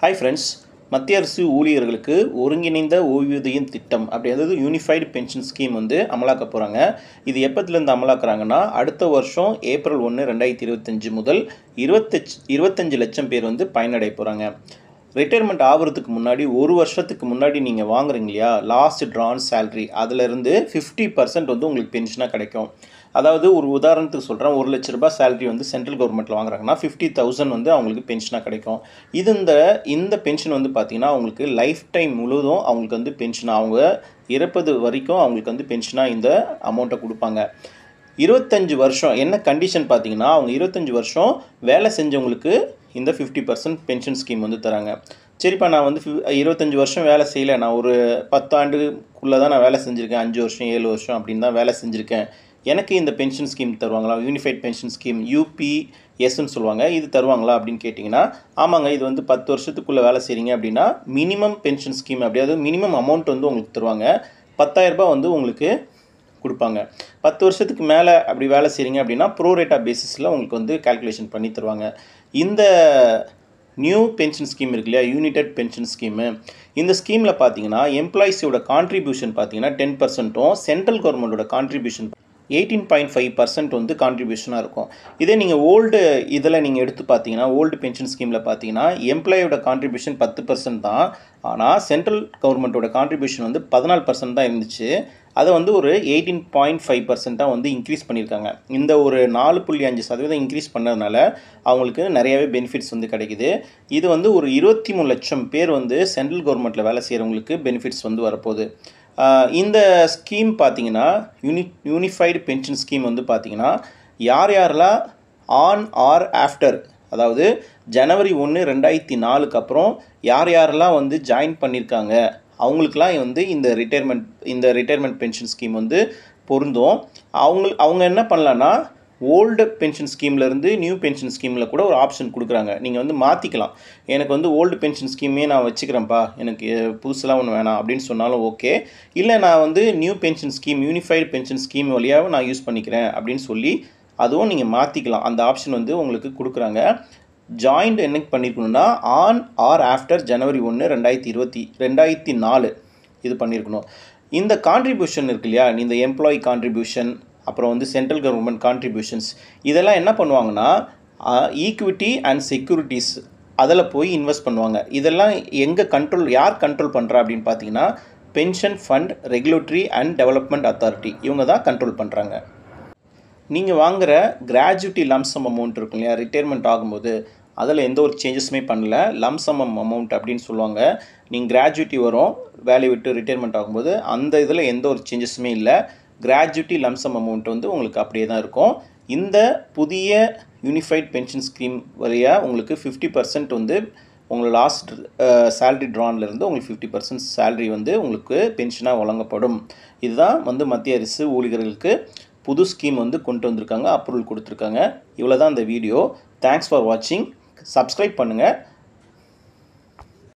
Hi friends, மத்திய அரசு ஊழியர்களுக்கு ஒருங்கிணைந்த ஓய்வூதியம் திட்டம் அப்படிங்கிறது யூனிஃபைடு பென்ஷன் ஸ்கீம் வந்து அமலாக்க போகிறாங்க. இது எப்போதுலேருந்து அமலாக்குறாங்கன்னா அடுத்த வருஷம் ஏப்ரல் 1, 2025 முதல் 25 லட்சம் பேர் வந்து பயனடைய போகிறாங்க. ரிட்டையர்மெண்ட் ஆகிறதுக்கு முன்னாடி ஒரு வருஷத்துக்கு முன்னாடி நீங்கள் வாங்குறீங்க இல்லையா, லாஸ்ட் ட்ரான் சேலரி அதிலிருந்து 50% வந்து உங்களுக்கு பென்ஷனாக கிடைக்கும். அதாவது ஒரு உதாரணத்துக்கு சொல்கிறேன், 1 லட்ச ரூபாய் சேலரி வந்து சென்ட்ரல் கவர்மெண்ட்டில் வாங்குறாங்கன்னா 50,000 வந்து அவங்களுக்கு பென்ஷனாக கிடைக்கும். இந்த பென்ஷன் வந்து பார்த்திங்கன்னா அவங்களுக்கு லைஃப் டைம் முழுவதும் அவங்களுக்கு வந்து பென்ஷன், அவங்க இறப்பது வரைக்கும் அவங்களுக்கு வந்து பென்ஷனாக இந்த அமௌண்ட்டை கொடுப்பாங்க. 25 வருஷம் என்ன கண்டிஷன் பார்த்தீங்கன்னா, அவங்க 25 வருஷம் வேலை செஞ்சவங்களுக்கு இந்த 50% பென்ஷன் ஸ்கீம் வந்து தராங்க. சரிப்பா, நான் வந்து 25 வருஷம் வேலை செய்யலை, நான் ஒரு 10 ஆண்டுக்குள்ளே தான் நான் வேலை செஞ்சுருக்கேன், 5 வருஷம் 7 வருஷம் அப்படின்னு தான் வேலை செஞ்சுருக்கேன், எனக்கு இந்த பென்ஷன் ஸ்கீம் தருவாங்களா, யூனிஃபைட் பென்ஷன் ஸ்கீம் UPSன்னு சொல்லுவாங்க, இது தருவாங்களா அப்படின்னு கேட்டிங்கன்னா, ஆமாங்க, இது வந்து 10 வருஷத்துக்குள்ளே வேலை செய்கிறீங்க அப்படின்னா மினிமம் பென்ஷன் ஸ்கீம் அப்படியாவது மினிமம் அமௌண்ட் வந்து உங்களுக்கு தருவாங்க. 10,000 ரூபாய் வந்து உங்களுக்கு கொடுப்பாங்க. 10 வருஷத்துக்கு மேலே அப்படி வேலை செய்கிறீங்க அப்படின்னா ப்ரோரேட்டா பேசிஸில் உங்களுக்கு வந்து கால்குலேஷன் பண்ணி தருவாங்க. இந்த நியூ பென்ஷன் ஸ்கீம் இருக்கு இல்லையா, யூனிடெட் பென்ஷன் ஸ்கீமு, இந்த ஸ்கீமில் பார்த்தீங்கன்னா எம்ப்ளாயிஸோட கான்ட்ரிபியூஷன் பார்த்தீங்கன்னா 10%ம், சென்ட்ரல் கவர்மெண்ட்டோட கான்ட்ரிபியூஷன் 18.5% வந்து கான்ட்ரிபியூஷனாக இருக்கும். இதே நீங்கள் ஓல்டு இதில் நீங்கள் எடுத்து பார்த்தீங்கன்னா, ஓல்டு பென்ஷன் ஸ்கீமில் பார்த்தீங்கன்னா எம்ப்ளாயோட கான்ட்ரிபியூஷன் 10% தான், ஆனால் சென்ட்ரல் கவர்மெண்ட்டோட கான்ட்ரிபியூஷன் வந்து 14% தான் இருந்துச்சு. அதை வந்து ஒரு 18.5%ஆக வந்து இன்க்ரீஸ் பண்ணியிருக்காங்க. இந்த ஒரு 4.5% இன்க்ரீஸ் பண்ணதுனால அவங்களுக்கு நிறையாவே பெனிஃபிட்ஸ் வந்து கிடைக்குது. இது வந்து ஒரு 23 லட்சம் பேர் வந்து சென்ட்ரல் கவர்மெண்ட்டில் வேலை செய்கிறவங்களுக்கு பெனிஃபிட்ஸ் வந்து வரப்போகுது. இந்த ஸ்கீம் பார்த்தீங்கன்னா யூனிஃபைடு பென்ஷன் ஸ்கீம் வந்து பார்த்தீங்கன்னா யாரெல்லாம் ஆன் ஆர் ஆஃப்டர், அதாவது ஜனவரி 1, 2004 அப்புறம் யாரெல்லாம் வந்து ஜாயின் பண்ணியிருக்காங்க அவங்களுக்கெல்லாம் வந்து இந்த ரிட்டையர்மெண்ட் பென்ஷன் ஸ்கீம் வந்து பொருந்தும். அவங்க என்ன பண்ணலான்னா, ஓல்டு பென்ஷன் ஸ்கீம்லேருந்து நியூ பென்ஷன் ஸ்கீமில் கூட ஒரு ஆப்ஷன் கொடுக்குறாங்க. நீங்கள் வந்து மாற்றிக்கலாம். எனக்கு வந்து ஓல்டு பென்ஷன் ஸ்கீமே நான் வச்சுக்கிறேன்ப்பா, எனக்கு புதுசெலாம் ஒன்று வேணாம் அப்படின்னு சொன்னாலும் ஓகே. இல்லை, நான் வந்து new pension scheme unified pension scheme வழியாக நான் யூஸ் பண்ணிக்கிறேன் அப்படின்னு சொல்லி அதுவும் நீங்கள் மாற்றிக்கலாம். அந்த ஆப்ஷன் வந்து உங்களுக்கு கொடுக்குறாங்க. ஜாயிண்ட் என்னைக்கு பண்ணியிருக்கணும்னா ஆன் ஆர் ஆஃப்டர் ஜனவரி 1, 2004 இது பண்ணியிருக்கணும். இந்த கான்ட்ரிபியூஷன் இருக்கு இல்லையா, இந்த எம்ப்ளாயி கான்ட்ரிபியூஷன், அப்புறம் வந்து சென்ட்ரல் கவர்மெண்ட் கான்ட்ரிபியூஷன்ஸ், இதெல்லாம் என்ன பண்ணுவாங்கன்னா ஈக்விட்டி அண்ட் செக்யூரிட்டிஸ் அதில் போய் இன்வெஸ்ட் பண்ணுவாங்க. இதெல்லாம் யார் கண்ட்ரோல் பண்ணுறா அப்படின்னு பார்த்தீங்கன்னா pension fund regulatory and development authority, இவங்க தான் கண்ட்ரோல் பண்ணுறாங்க. நீங்கள் வாங்குகிற கிராஜுவிட்டி லம்சம் அமௌண்ட் இருக்கும் இல்லையா, ரிட்டையர்மெண்ட் ஆகும்போது அதில் எந்த ஒரு சேஞ்சஸுமே பண்ணல. லம்சம் அமௌண்ட் அப்படின்னு சொல்லுவாங்க. நீங்கள் கிராஜுவிட்டி வரும் வேலையை விட்டு ரிட்டையர்மெண்ட் ஆகும்போது, அந்த இதில் எந்த ஒரு சேஞ்சஸுமே இல்லை. கிராஜுவிட்டி லம்சம் அமௌண்ட் வந்து உங்களுக்கு அப்படியே தான் இருக்கும். இந்த புதிய யூனிஃபைட் பென்ஷன் ஸ்கீம் வழியாக உங்களுக்கு 50% வந்து உங்கள் லாஸ்ட் சேலரி ட்ரான்லேருந்து உங்களுக்கு 50% சேலரி வந்து உங்களுக்கு பென்ஷனாக வழங்கப்படும். இதுதான் வந்து மத்திய அரசு ஊழியர்களுக்கு புது ஸ்கீம் வந்து கொண்டு வந்திருக்காங்க, அப்ரூவல் கொடுத்துருக்காங்க. இவ்வளோ தான் இந்த வீடியோ. தேங்க்ஸ் ஃபார் வாட்சிங். சப்ஸ்கிரைப் பண்ணுங்கள்.